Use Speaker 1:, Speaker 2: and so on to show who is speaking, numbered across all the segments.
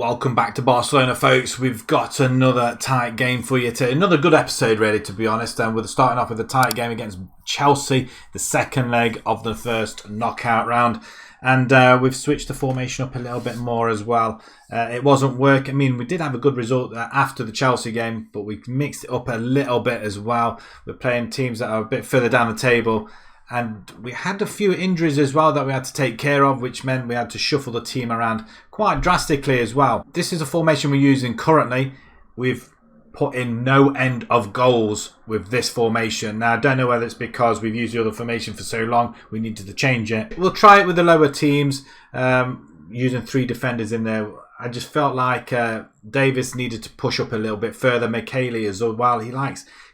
Speaker 1: Welcome back to Barcelona, folks. We've got another tight game for you today. Another good episode, really, to be honest. And we're starting off with a tight game against Chelsea, the second leg of the first knockout round. And we've switched the formation up a little bit more as well. It wasn't working. I mean, we did have a good result after the Chelsea game, but we mixed it up a little bit as well. We're playing teams that are a bit further down the table. And we had a few injuries as well that we had to take care of, which meant we had to shuffle the team around quite drastically as well. This is a formation we're using currently. We've put in no end of goals with this formation. Now, I don't know whether it's because we've used the other formation for so long, we needed to change it. We'll try it with the lower teams, using 3 defenders in there. I just felt like Davis needed to push up a little bit further. McKaylee as well.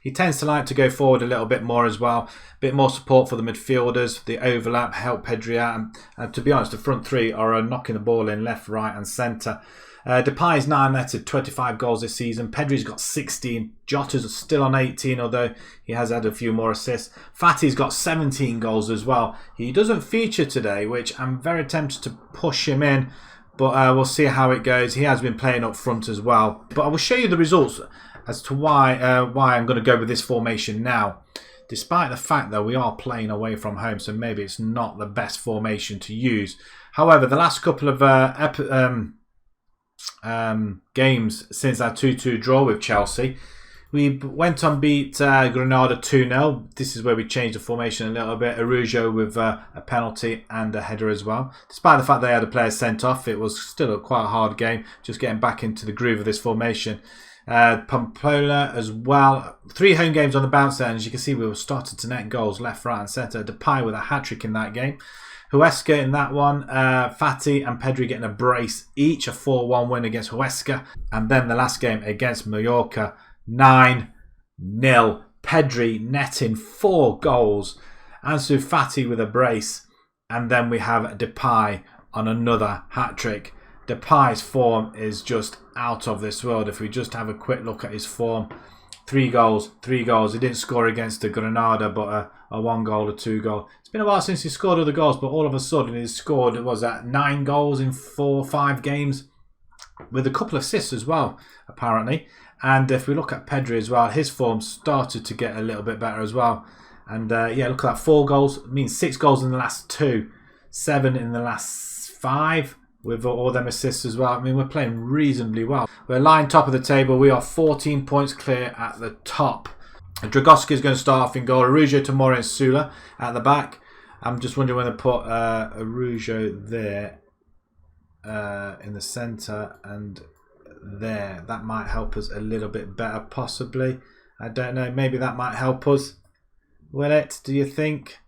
Speaker 1: He tends to like to go forward a little bit more as well. A bit more support for the midfielders. The overlap help Pedri out. And to be honest, the front 3 are knocking the ball in left, right and centre. Depay's 9 netted 25 goals this season. Pedri's got 16. Jota's still on 18, although he has had a few more assists. Fatty's got 17 goals as well. He doesn't feature today, which I'm very tempted to push him in. But we'll see how it goes. He has been playing up front as well. But I will show you the results as to why I'm going to go with this formation now. Despite the fact that we are playing away from home, so maybe it's not the best formation to use. However, the last couple of games since our 2-2 draw with Chelsea, we went on beat Granada 2-0. This is where we changed the formation a little bit. Araujo with a penalty and a header as well. Despite the fact they had a player sent off, it was still quite a hard game. Just getting back into the groove of this formation. Pamplona as well. 3 home games on the bounce there. And as you can see, we were starting to net goals left, right and centre. Depay with a hat-trick in that game. Huesca in that one. Fati and Pedri getting a brace each. A 4-1 win against Huesca. And then the last game against Mallorca. 9-0. Pedri netting 4 goals. Ansu Fati with a brace. And then we have Depay on another hat-trick. Depay's form is just out of this world. If we just have a quick look at his form. 3 goals. He didn't score against the Granada, but a 1 goal, a 2 goal. It's been a while since he scored other goals, but all of a sudden he's scored, 9 goals in 4 or 5 games. With a couple of assists as well, apparently. And if we look at Pedri as well, his form started to get a little bit better as well. And yeah, look at that, 4 goals. It means 6 goals in the last 2. 7 in the last 5. With all them assists as well. I mean, we're playing reasonably well. We're lying top of the table. We are 14 points clear at the top. Dragowski is going to start off in goal. Araujo, Tomori and Sula at the back. I'm just wondering when to put Araujo there in the centre and there. That might help us a little bit better, possibly. I don't know. Maybe that might help us. Will it? Do you think?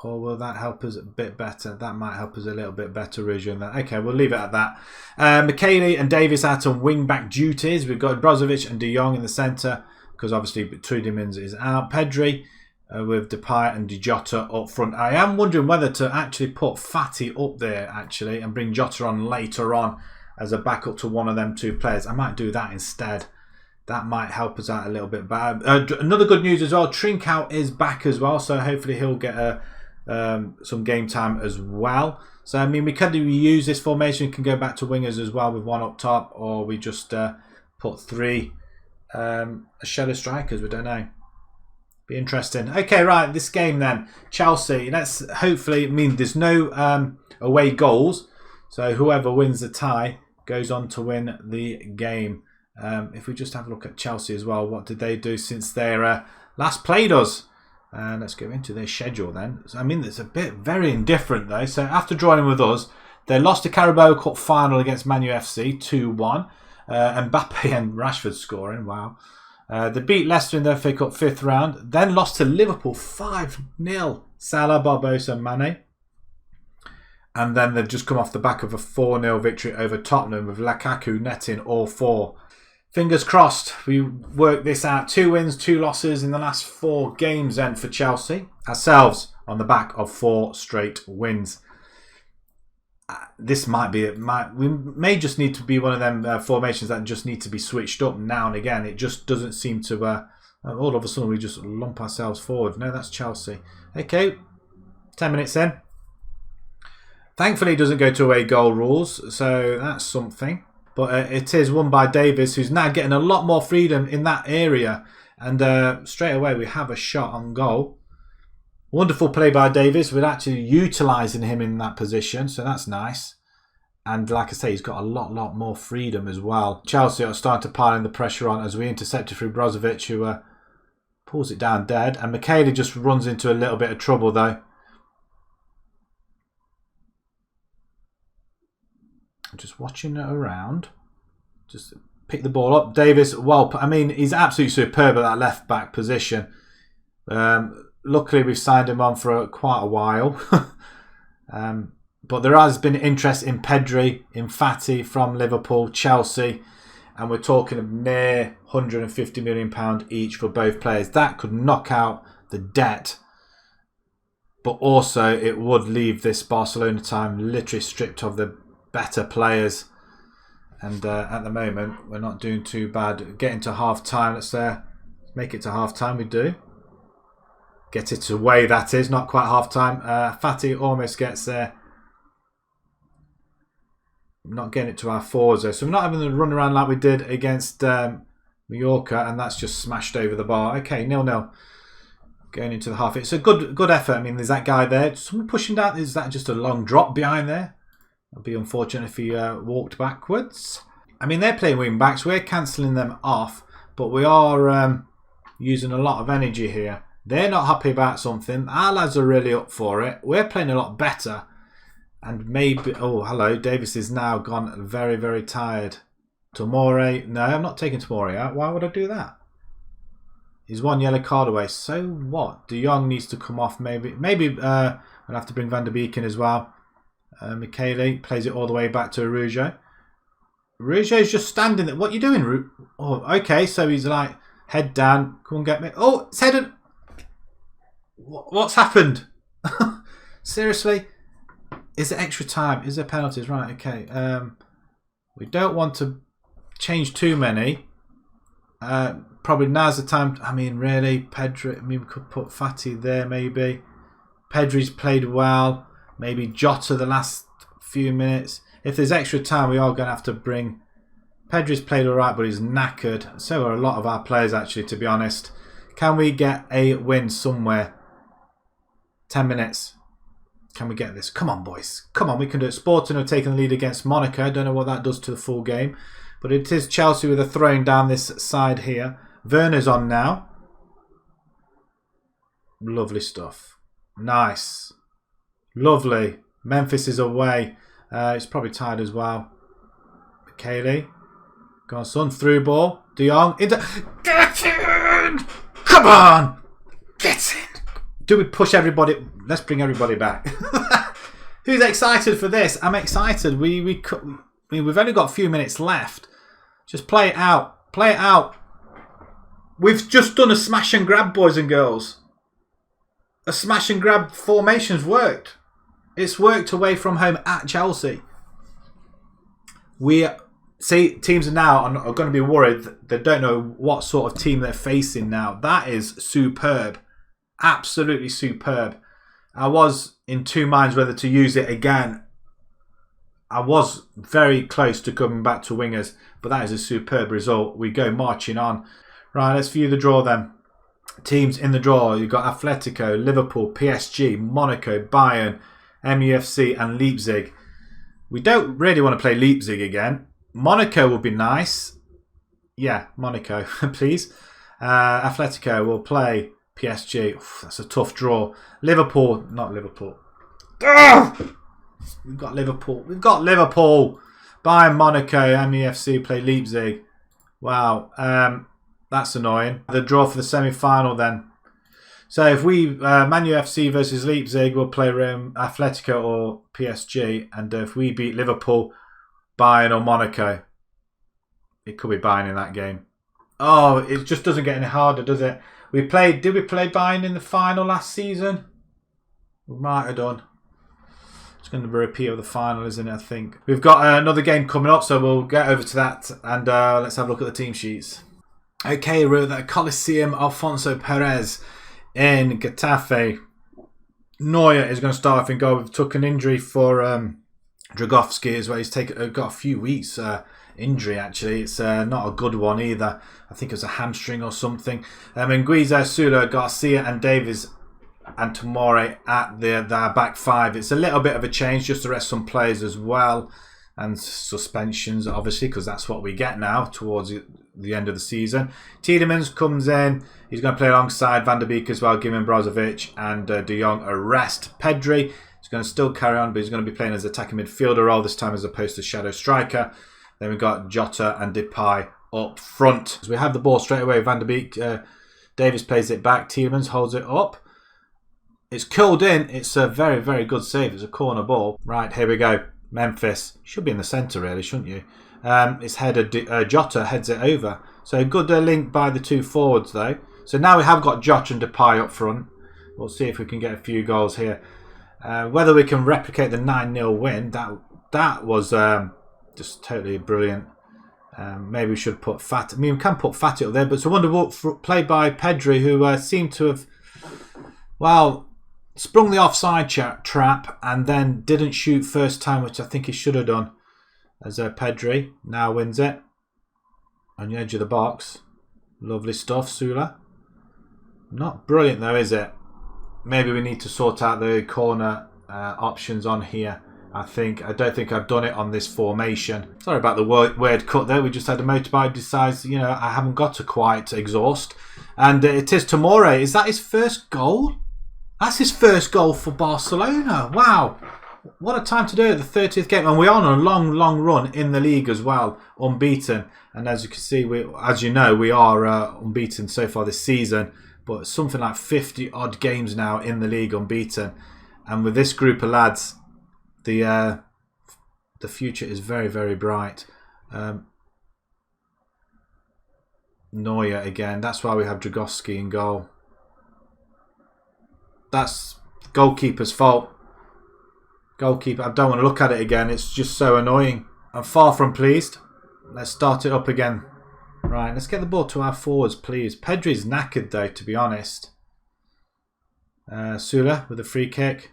Speaker 1: Or will that help us a bit better? That might help us a little bit better, Araujo, and that. Okay, we'll leave it at that. McKaylee and Davis out on wing-back duties. We've got Brozovic and De Jong in the centre, because obviously Trudimans is out. Pedri with Depay and Jota up front. I am wondering whether to actually put Fati up there, actually, and bring Jota on later on as a backup to one of them 2 players. I might do that instead. That might help us out a little bit better. Another good news as well, Trincao is back as well, so hopefully he'll get some game time as well. So I mean, we could use this formation. We can go back to wingers as well with 1 up top, or we just put 3 shadow strikers. We don't know. Be interesting. Okay, right. This game then, Chelsea. Let's hopefully. I mean, there's no away goals, so whoever wins the tie goes on to win the game. If we just have a look at Chelsea as well, what did they do since they last played us? And let's go into their schedule then. So, I mean, it's a bit very indifferent though. So after joining with us, they lost the Carabao Cup final against Man U FC 2-1. Mbappe and Rashford scoring. Wow. They beat Leicester in the FA Cup 5th round. Then lost to Liverpool 5-0. Salah, Barbosa, Mane. And then they've just come off the back of a 4-0 victory over Tottenham with Lukaku netting all 4. Fingers crossed, we worked this out. 2 wins, 2 losses in the last 4 games then for Chelsea. Ourselves on the back of 4 straight wins. This might be, we may just need to be one of them formations that just need to be switched up now and again. It just doesn't seem to, all of a sudden we just lump ourselves forward. No, that's Chelsea. Okay, 10 minutes in. Thankfully, it doesn't go to away goal rules, so that's something. But it is won by Davis, who's now getting a lot more freedom in that area. And straight away we have a shot on goal. Wonderful play by Davis. We're actually utilising him in that position, so that's nice. And like I say, he's got a lot more freedom as well. Chelsea are starting to pile in the pressure on as we intercepted through Brozovic, who pulls it down dead. And Michele just runs into a little bit of trouble though. I'm just watching it around. Just pick the ball up. Davis, well, I mean, he's absolutely superb at that left back position. Luckily, we've signed him on for quite a while. But there has been interest in Pedri, in Fati from Liverpool, Chelsea. And we're talking of near £150 million each for both players. That could knock out the debt. But also, it would leave this Barcelona time literally stripped of the better players. And at the moment, we're not doing too bad. Getting to half-time, let's make it to half-time, we do. Get it away, that is, not quite half-time. Fati almost gets there. Not getting it to our forwards though. So we're not having the run around like we did against Mallorca, and that's just smashed over the bar. Okay, 0-0. Going into the half. It's a good effort. I mean, there's that guy there. Someone pushing down. Is that just a long drop behind there? It'd be unfortunate if he walked backwards. I mean, they're playing wing backs. We're cancelling them off, but we are using a lot of energy here. They're not happy about something. Our lads are really up for it. We're playing a lot better. And maybe... Oh, hello. Davis is now gone very very tired. No, I'm not taking Tomori out. Why would I do that? He's one yellow card away. So what? De Jong needs to come off maybe. Maybe we'll have to bring Van der Beek in as well. Michele plays it all the way back to Arujo. Arujo's just standing there. What are you doing? Oh, okay. So he's like, head down. Come on, get me. Oh, it's headed. What's happened? Seriously? Is it extra time? Is there penalties? Right, okay. We don't want to change too many. Probably now's the time. I mean, really, Pedri. I mean, we could put Fati there, maybe. Pedri's played well. Maybe Jota the last few minutes. If there's extra time, we are going to have to bring... Pedri's played alright, but he's knackered. So are a lot of our players, actually, to be honest. Can we get a win somewhere? 10 minutes. Can we get this? Come on, boys. Come on, we can do it. Sporting have taken the lead against Monaco. I don't know what that does to the full game. But it is Chelsea with a throwing down this side here. Werner's on now. Lovely stuff. Nice. Lovely. Memphis is away. It's probably tired as well. Michele. Go on, son. Through ball. De Jong. Get in! Come on! Get in! Do we push everybody? Let's bring everybody back. Who's excited for this? I'm excited. We've only got a few minutes left. Just play it out. Play it out. We've just done a smash and grab, boys and girls. A smash and grab formation's worked. It's worked away from home at Chelsea. We see teams are now are going to be worried. They don't know what sort of team they're facing now. That is superb. Absolutely superb. I was in two minds whether to use it again. I was very close to coming back to wingers, but that is a superb result. We go marching on. Right, let's view the draw then. Teams in the draw. You've got Atletico, Liverpool, PSG, Monaco, Bayern, MUFC and Leipzig. We don't really want to play Leipzig again. Monaco would be nice. Yeah, Monaco, please. Atletico will play PSG. Oof, that's a tough draw. Liverpool, not Liverpool. Ugh! We've got Liverpool. We've got Liverpool. Bayern, Monaco, MUFC play Leipzig. Wow, that's annoying. The draw for the semi-final then. So if we Man U FC versus Leipzig, we'll play Atletico or PSG, and if we beat Liverpool, Bayern or Monaco, it could be Bayern in that game. Oh, it just doesn't get any harder, does it? Did we play Bayern in the final last season? We might have done. It's going to be a repeat of the final, isn't it? I think we've got another game coming up, so we'll get over to that and let's have a look at the team sheets. Okay, we're at the Coliseum Alfonso Perez in Getafe. Neuer is going to start off in goal. We've took an injury for Dragowski as well. He's got a few weeks injury, actually. It's not a good one either. I think it was a hamstring or something. Nguiza, Sula, Garcia and Davies and Tomori at their back five. It's a little bit of a change just to rest some players as well. And suspensions, obviously, because that's what we get now towards the end of the season. Tielemans comes in. He's going to play alongside Van der Beek as well, giving Brozovic and De Jong a rest. Pedri is going to still carry on, but he's going to be playing as attacking midfielder role this time as opposed to shadow striker. Then we've got Jota and Depay up front. So we have the ball straight away. Van der Beek, Davies plays it back. Tielemans holds it up. It's curled in. It's a very, very good save. It's a corner ball. Right, here we go. Memphis. Should be in the centre really, shouldn't you? It's headed. Jota heads it over. So a good link by the two forwards though. So now we have got Jota and Depay up front. We'll see if we can get a few goals here. Whether we can replicate the 9-0 win, that was just totally brilliant. Maybe we should put Fat. I mean, we can put Fati up there, but it's a wonderful play by Pedri, who seemed to have, well, sprung the offside trap and then didn't shoot first time, which I think he should have done. As Pedri now wins it on the edge of the box. Lovely stuff, Sula. Not brilliant though, is it? Maybe we need to sort out the corner options on here. I don't think I've done it on this formation. Sorry about the weird cut there. We just had a motorbike decides, you know, I haven't got to quite exhaust. And it is Tomori. Is that his first goal? That's his first goal for Barcelona. Wow. What a time to do it. The 30th game. And we're on a long, long run in the league as well. Unbeaten. And as you can see, as you know, we are unbeaten so far this season. But something like 50 odd games now in the league unbeaten. And with this group of lads, the future is very, very bright. Neuer again. That's why we have Dragowski in goal. That's goalkeeper's fault. Goalkeeper, I don't want to look at it again. It's just so annoying. I'm far from pleased. Let's start it up again. Right, let's get the ball to our forwards, please. Pedri's knackered though, to be honest. Sula with a free kick.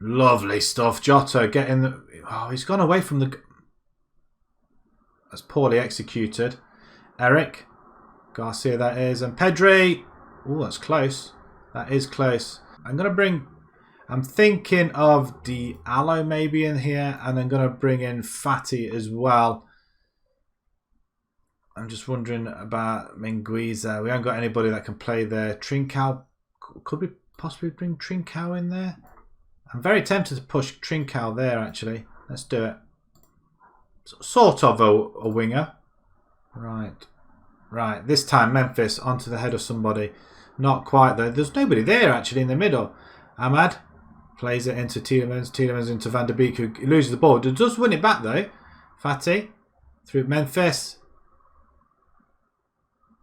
Speaker 1: Lovely stuff. Jota getting the... Oh, he's gone away from the... That's poorly executed. Eric. Garcia, that is. And Pedri. Oh, that's close. That is close. I'm thinking of Diallo maybe in here. And I'm going to bring in Fati as well. I'm just wondering about Minguiza. We haven't got anybody that can play there. Trincao. Could we possibly bring Trincao in there? I'm very tempted to push Trincao there, actually. Let's do it. Sort of a winger. Right. Right. This time, Memphis onto the head of somebody. Not quite, though. There's nobody there, actually, in the middle. Ahmad plays it into Tielemans. Tielemans into Van der Beek, who loses the ball. Does win it back, though. Fati through Memphis.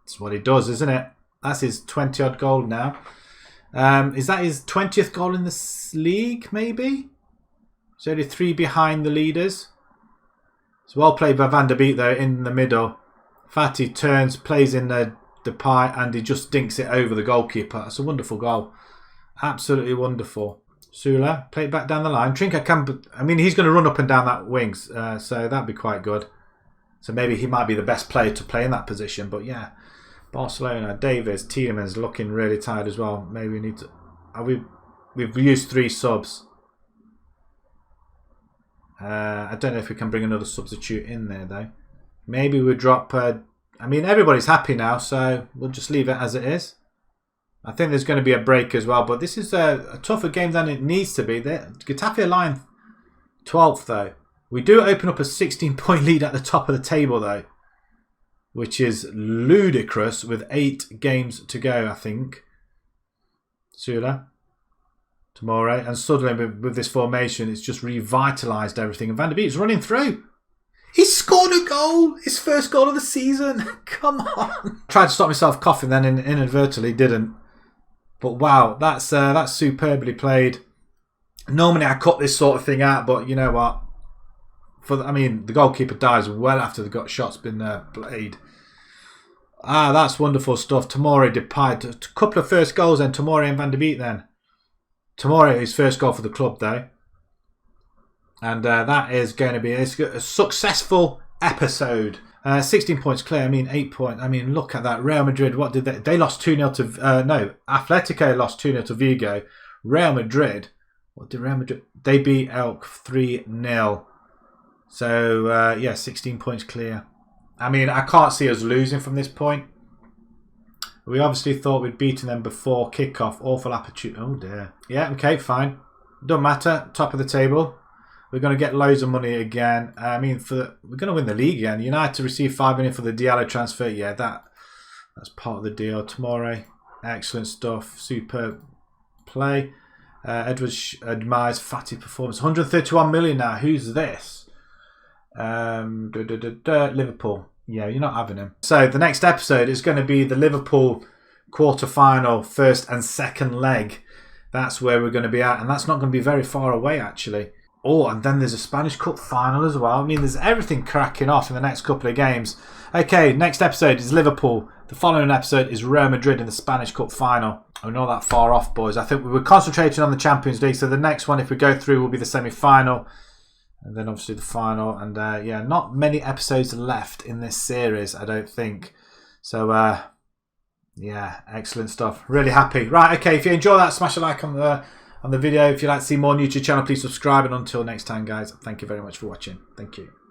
Speaker 1: That's what he does, isn't it? That's his 20-odd goal now. Is that his 20th goal in this league, maybe? He's only 3 behind the leaders. It's well played by Van der Beek, though, in the middle. Fati turns, plays in the Depay, and he just dinks it over the goalkeeper. That's a wonderful goal. Absolutely wonderful. Sula, play it back down the line. Trinca can... I mean, he's going to run up and down that wings, so that'd be quite good. So maybe he might be the best player to play in that position, but yeah. Barcelona, Davies, Tielemans looking really tired as well. Maybe we need to... We've used 3 subs. I don't know if we can bring another substitute in there, though. Maybe we drop... I mean, everybody's happy now, so we'll just leave it as it is. I think there's going to be a break as well, but this is a tougher game than it needs to be. Getafe are lying 12th, though. We do open up a 16-point lead at the top of the table, though, which is ludicrous with 8 games to go, I think. Sula, Tomori, and suddenly with this formation, it's just revitalised everything. And Van der Beek's running through. He scored a goal! His first goal of the season! Come on! Tried to stop myself coughing, then inadvertently didn't. But wow, that's superbly played. Normally I cut this sort of thing out, but you know what? I mean, the goalkeeper dies well after the shot's been played. Ah, that's wonderful stuff. Tomori, Depay. A couple of first goals then. Tomori and Van der Beek then. Tomori, his first goal for the club though. And that is going to be a successful episode. 16 points clear. I mean, 8 points. I mean, look at that. Real Madrid, what did they... They lost 2-0 to... no, Atletico lost 2-0 to Vigo. Real Madrid... What did Real Madrid... They beat Elk 3-0. So, yeah, 16 points clear. I mean, I can't see us losing from this point. We obviously thought we'd beaten them before kickoff. Awful opportunity. Oh, dear. Yeah, okay, fine. Don't matter. Top of the table. We're going to get loads of money again. I mean, we're going to win the league again. United to receive 5 million for the Diallo transfer. Yeah, that's part of the deal. Tomorrow, excellent stuff. Superb play. Edwards admires fatty performance. 131 million now. Who's this? Liverpool. Yeah, you're not having him. So the next episode is going to be the Liverpool quarter-final, first and second leg. That's where we're going to be at. And that's not going to be very far away, actually. Oh, and then there's a Spanish Cup final as well. I mean, there's everything cracking off in the next couple of games. Okay, next episode is Liverpool. The following episode is Real Madrid in the Spanish Cup final. We're not that far off, boys. I think we were concentrating on the Champions League. So the next one, if we go through, will be the semi-final. And then obviously the final. And yeah, not many episodes left in this series, I don't think. So, yeah, excellent stuff. Really happy. Right, okay, if you enjoy that, smash a like on the video. If you'd like to see more on YouTube channel, please subscribe. And until next time, guys, thank you very much for watching. Thank you.